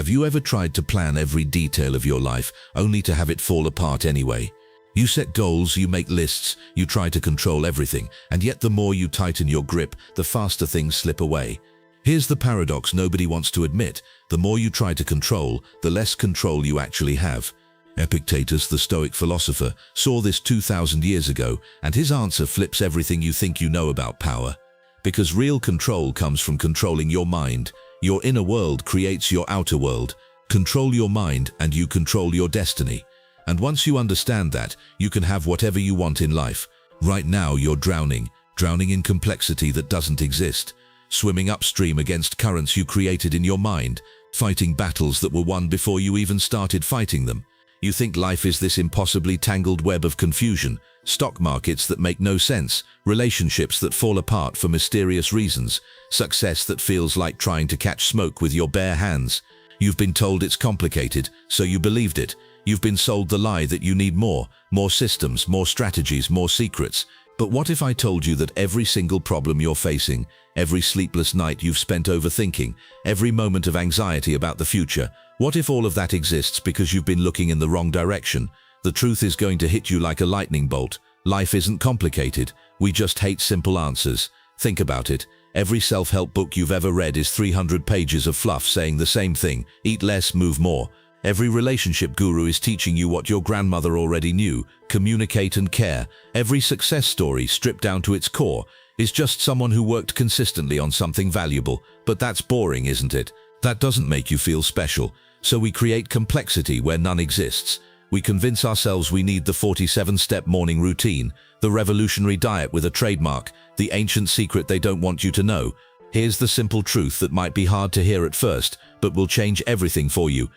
Have you ever tried to plan every detail of your life, only to have it fall apart anyway? You set goals, you make lists, you try to control everything, and yet the more you tighten your grip, the faster things slip away. Here's the paradox nobody wants to admit. The more you try to control, the less control you actually have. Epictetus, the stoic philosopher, saw this 2,000 years ago, and his answer flips everything you think you know about power. Because real control comes from controlling your mind. Your inner world creates your outer world. Control your mind and you control your destiny. And once you understand that, you can have whatever you want in life. Right now you're drowning in complexity that doesn't exist. Swimming upstream against currents you created in your mind, fighting battles that were won before you even started fighting them. You think life is this impossibly tangled web of confusion, stock markets that make no sense, relationships that fall apart for mysterious reasons, success that feels like trying to catch smoke with your bare hands. You've been told it's complicated, so you believed it. You've been sold the lie that you need more systems, more strategies, more secrets. But what if I told you that every single problem you're facing, every sleepless night you've spent overthinking, every moment of anxiety about the future, what if all of that exists because you've been looking in the wrong direction? The truth is going to hit you like a lightning bolt. Life isn't complicated. We just hate simple answers. Think about it. Every self-help book you've ever read is 300 pages of fluff saying the same thing: eat less, move more. Every relationship guru is teaching you what your grandmother already knew: communicate and care. Every success story, stripped down to its core, is just someone who worked consistently on something valuable. But that's boring, isn't it? That doesn't make you feel special. So we create complexity where none exists. We convince ourselves we need the 47-step morning routine, the revolutionary diet with a trademark, the ancient secret they don't want you to know. Here's the simple truth that might be hard to hear at first, but will change everything for you.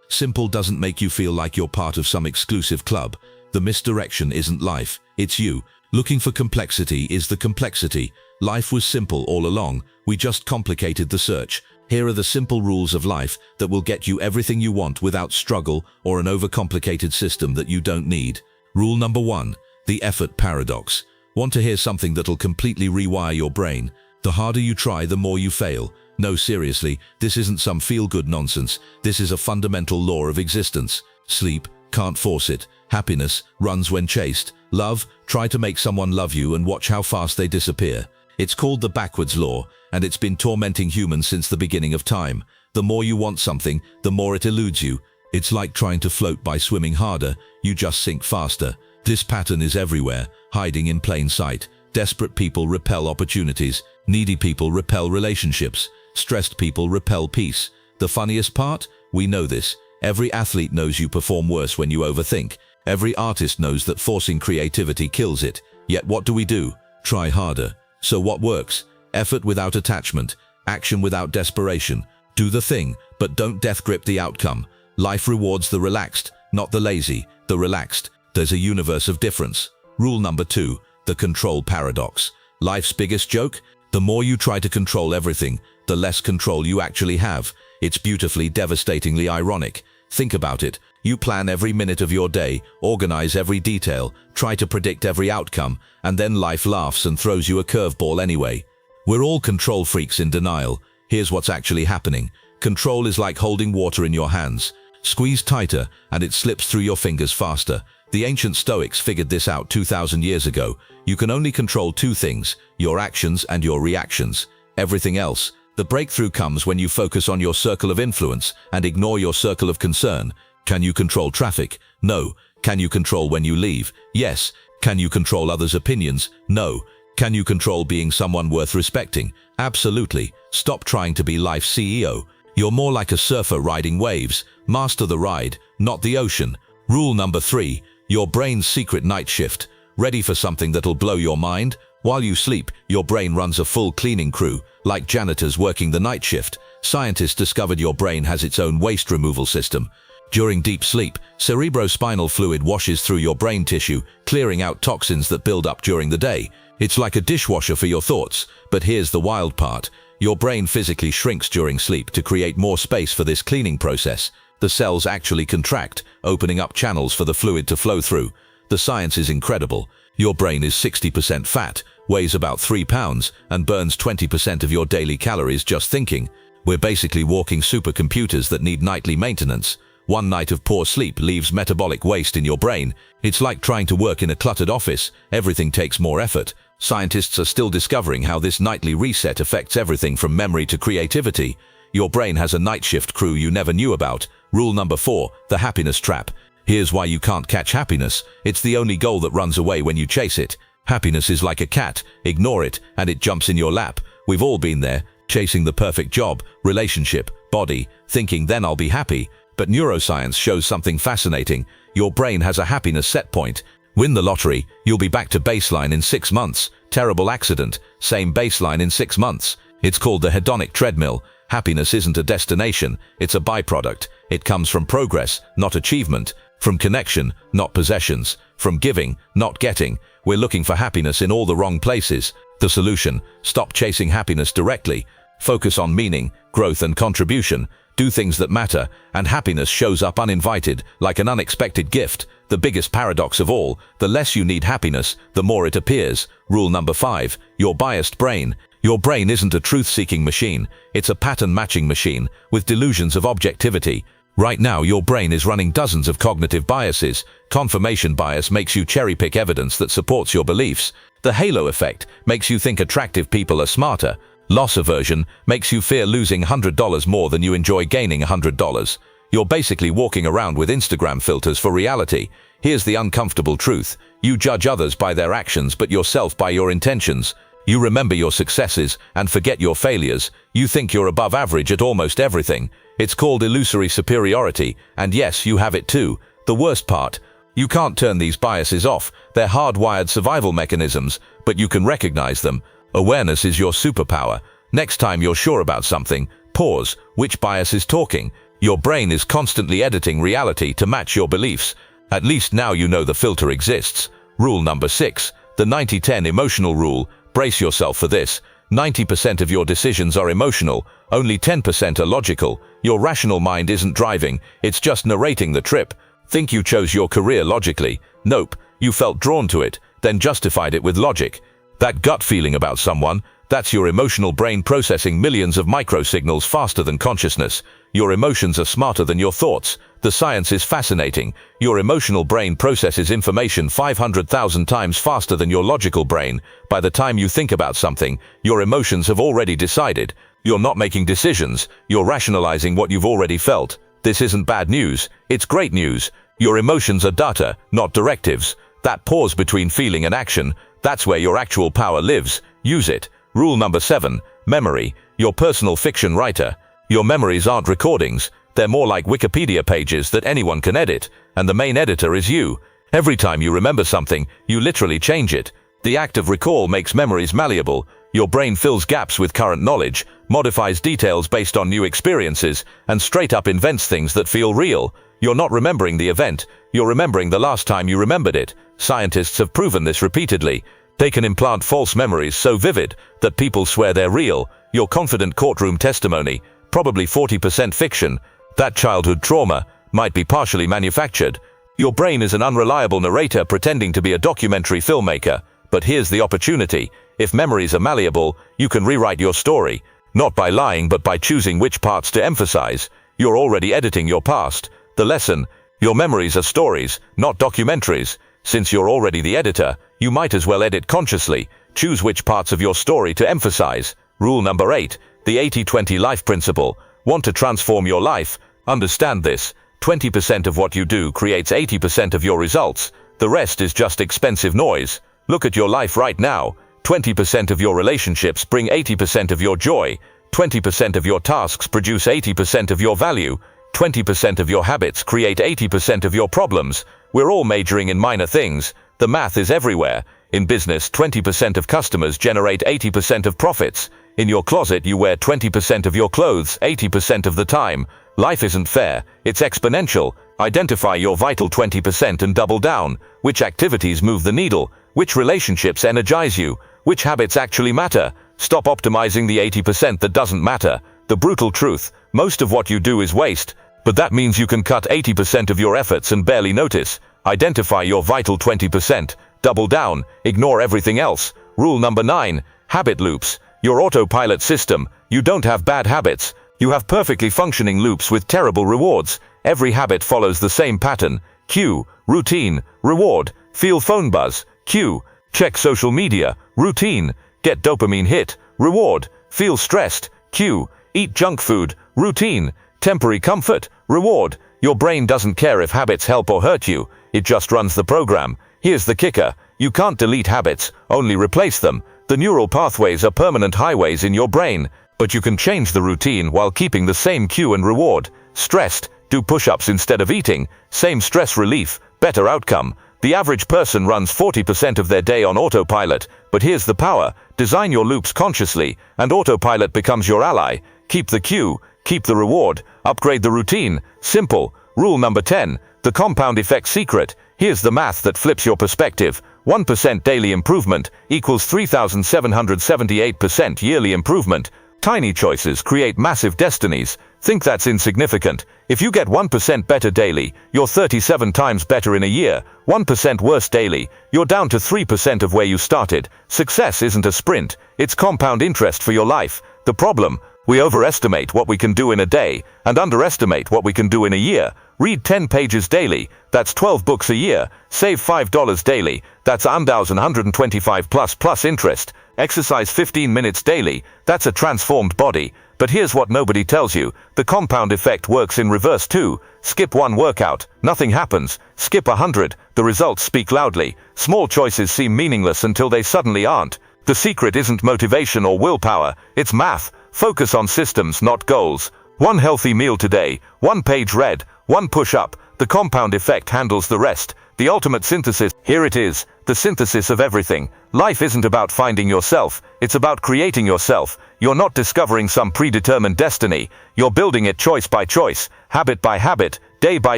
Simple doesn't make you feel like you're part of some exclusive club. The misdirection isn't life, it's you. Looking for complexity is the complexity. Life was simple all along, we just complicated the search. Here are the simple rules of life that will get you everything you want without struggle or an overcomplicated system that you don't need. Rule number 1, the effort paradox. Want to hear something that'll completely rewire your brain? The harder you try, the more you fail. No, seriously, this isn't some feel-good nonsense. This is a fundamental law of existence. Sleep, can't force it. Happiness runs when chased. Love, try to make someone love you and watch how fast they disappear. It's called the backwards law, and it's been tormenting humans since the beginning of time. The more you want something, the more it eludes you. It's like trying to float by swimming harder, you just sink faster. This pattern is everywhere, hiding in plain sight. Desperate people repel opportunities. Needy people repel relationships. Stressed people repel peace. The funniest part? We know this. Every athlete knows you perform worse when you overthink. Every artist knows that forcing creativity kills it. Yet what do? Try harder. So what works? Effort without attachment. Action without desperation. Do the thing, but don't death grip the outcome. Life rewards the relaxed, not the lazy. The relaxed. There's a universe of difference. Rule number 2, the control paradox. Life's biggest joke? The more you try to control everything, the less control you actually have. It's beautifully, devastatingly ironic. Think about it. You plan every minute of your day, organize every detail, try to predict every outcome, and then life laughs and throws you a curveball anyway. We're all control freaks in denial. Here's what's actually happening. Control is like holding water in your hands. Squeeze tighter, and it slips through your fingers faster. The ancient Stoics figured this out 2,000 years ago. You can only control 2 things, your actions and your reactions. Everything else. The breakthrough comes when you focus on your circle of influence and ignore your circle of concern. Can you control traffic? No. Can you control when you leave? Yes. Can you control others' opinions? No. Can you control being someone worth respecting? Absolutely. Stop trying to be life's CEO. You're more like a surfer riding waves. Master the ride, not the ocean. Rule number 3, your brain's secret night shift. Ready for something that'll blow your mind? While you sleep, your brain runs a full cleaning crew, like janitors working the night shift. Scientists discovered your brain has its own waste removal system. During deep sleep, cerebrospinal fluid washes through your brain tissue, clearing out toxins that build up during the day. It's like a dishwasher for your thoughts. But here's the wild part. Your brain physically shrinks during sleep to create more space for this cleaning process. The cells actually contract, opening up channels for the fluid to flow through. The science is incredible. Your brain is 60% fat, weighs about 3 pounds, and burns 20% of your daily calories just thinking. We're basically walking supercomputers that need nightly maintenance. One night of poor sleep leaves metabolic waste in your brain. It's like trying to work in a cluttered office. Everything takes more effort. Scientists are still discovering how this nightly reset affects everything from memory to creativity. Your brain has a night shift crew you never knew about. Rule number 4, the happiness trap. Here's why you can't catch happiness. It's the only goal that runs away when you chase it. Happiness is like a cat. Ignore it, and it jumps in your lap. We've all been there, chasing the perfect job, relationship, body, thinking then I'll be happy. But neuroscience shows something fascinating. Your brain has a happiness set point. Win the lottery, you'll be back to baseline in 6 months. Terrible accident, same baseline in 6 months. It's called the hedonic treadmill. Happiness isn't a destination, it's a byproduct. It comes from progress, not achievement. From connection, not possessions. From giving, not getting. We're looking for happiness in all the wrong places. The solution: stop chasing happiness directly. Focus on meaning, growth and contribution. Do things that matter, and happiness shows up uninvited, like an unexpected gift. The biggest paradox of all: the less you need happiness, the more it appears. Rule number 5, your biased brain. Your brain isn't a truth-seeking machine, it's a pattern-matching machine, with delusions of objectivity. Right now your brain is running dozens of cognitive biases. Confirmation bias makes you cherry-pick evidence that supports your beliefs. The halo effect makes you think attractive people are smarter. Loss aversion makes you fear losing $100 more than you enjoy gaining $100. You're basically walking around with Instagram filters for reality. Here's the uncomfortable truth: you judge others by their actions but yourself by your intentions. You remember your successes and forget your failures. You think you're above average at almost everything. It's called illusory superiority, and yes, you have it too. The worst part: you can't turn these biases off. They're hardwired survival mechanisms, but you can recognize them. Awareness is your superpower. Next time you're sure about something, pause. Which bias is talking? Your brain is constantly editing reality to match your beliefs. At least now you know the filter exists. Rule number 6, the 90-10 emotional rule. Brace yourself for this. 90% of your decisions are emotional, only 10% are logical. Your rational mind isn't driving, it's just narrating the trip. Think you chose your career logically? Nope, you felt drawn to it, then justified it with logic. That gut feeling about someone, that's your emotional brain processing millions of microsignals faster than consciousness. Your emotions are smarter than your thoughts. The science is fascinating. Your emotional brain processes information 500,000 times faster than your logical brain. By the time you think about something, your emotions have already decided. You're not making decisions, you're rationalizing what you've already felt. This isn't bad news, it's great news. Your emotions are data, not directives. That pause between feeling and action, that's where your actual power lives. Use it. Rule number 7, memory. Your personal fiction writer. Your memories aren't recordings, they're more like Wikipedia pages that anyone can edit, and the main editor is you. Every time you remember something, you literally change it. The act of recall makes memories malleable. Your brain fills gaps with current knowledge, modifies details based on new experiences, and straight up invents things that feel real. You're not remembering the event, you're remembering the last time you remembered it. Scientists have proven this repeatedly. They can implant false memories so vivid that people swear they're real. Your confident courtroom testimony, probably 40% fiction. That childhood trauma might be partially manufactured. Your brain is an unreliable narrator pretending to be a documentary filmmaker. But here's the opportunity. If memories are malleable, you can rewrite your story. Not by lying, but by choosing which parts to emphasize. You're already editing your past. The lesson: your memories are stories, not documentaries. Since you're already the editor, you might as well edit consciously. Choose which parts of your story to emphasize. Rule number 8, the 80-20 life principle. Want to transform your life? Understand this. 20% of what you do creates 80% of your results. The rest is just expensive noise. Look at your life right now. 20% of your relationships bring 80% of your joy. 20% of your tasks produce 80% of your value. 20% of your habits create 80% of your problems. We're all majoring in minor things. The math is everywhere. In business, 20% of customers generate 80% of profits. In your closet, you wear 20% of your clothes 80% of the time. Life isn't fair, it's exponential. Identify your vital 20% and double down. Which activities move the needle? Which relationships energize you? Which habits actually matter? Stop optimizing the 80% that doesn't matter. The brutal truth: most of what you do is waste. But that means you can cut 80% of your efforts and barely notice. Identify your vital 20%. Double down. Ignore everything else. Rule number 9. Habit loops. Your autopilot system. You don't have bad habits. You have perfectly functioning loops with terrible rewards. Every habit follows the same pattern. Cue, routine, reward, feel phone buzz, cue, check social media, routine, get dopamine hit, reward, feel stressed, cue, eat junk food, routine, temporary comfort, reward. Your brain doesn't care if habits help or hurt you, it just runs the program. Here's the kicker, you can't delete habits, only replace them. The neural pathways are permanent highways in your brain, but you can change the routine while keeping the same cue and reward. Stressed, do push-ups instead of eating, same stress relief, better outcome. The average person runs 40% of their day on autopilot, but here's the power, design your loops consciously, and autopilot becomes your ally. Keep the cue, keep the reward, upgrade the routine. Simple. Rule number 10, the compound effect secret. Here's the math that flips your perspective. 1% daily improvement equals 3,778% yearly improvement. Tiny choices create massive destinies. Think that's insignificant. If you get 1% better daily, you're 37 times better in a year. 1% worse daily, you're down to 3% of where you started. Success isn't a sprint, it's compound interest for your life. The problem? We overestimate what we can do in a day and underestimate what we can do in a year. Read 10 pages daily, that's 12 books a year. Save $5 daily, that's $1,125 plus interest. Exercise 15 minutes daily, that's a transformed body. But here's what nobody tells you, the compound effect works in reverse too. Skip one workout, nothing happens. Skip 100, the results speak loudly. Small choices seem meaningless until they suddenly aren't. The secret isn't motivation or willpower, it's math. Focus on systems, not goals. One healthy meal today, one page read, one push-up. The compound effect handles the rest. The ultimate synthesis. Here it is, the synthesis of everything. Life isn't about finding yourself, it's about creating yourself. You're not discovering some predetermined destiny. You're building it choice by choice, habit by habit, day by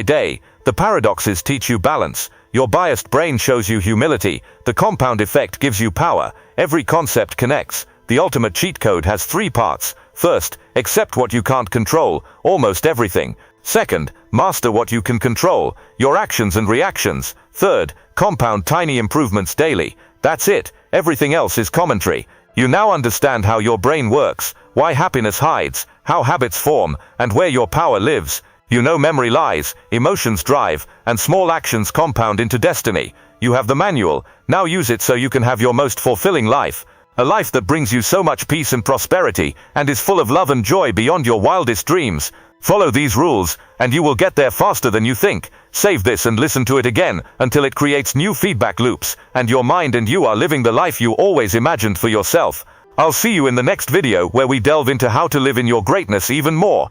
day. The paradoxes teach you balance. Your biased brain shows you humility. The compound effect gives you power. Every concept connects. The ultimate cheat code has 3 parts. First, accept what you can't control, almost everything. Second, master what you can control, your actions and reactions. Third, compound tiny improvements daily. That's it, everything else is commentary. You now understand how your brain works, why happiness hides, how habits form, and where your power lives. You know memory lies, emotions drive, and small actions compound into destiny. You have the manual, now use it so you can have your most fulfilling life. A life that brings you so much peace and prosperity, and is full of love and joy beyond your wildest dreams. Follow these rules, and you will get there faster than you think. Save this and listen to it again, until it creates new feedback loops, and your mind and you are living the life you always imagined for yourself. I'll see you in the next video where we delve into how to live in your greatness even more.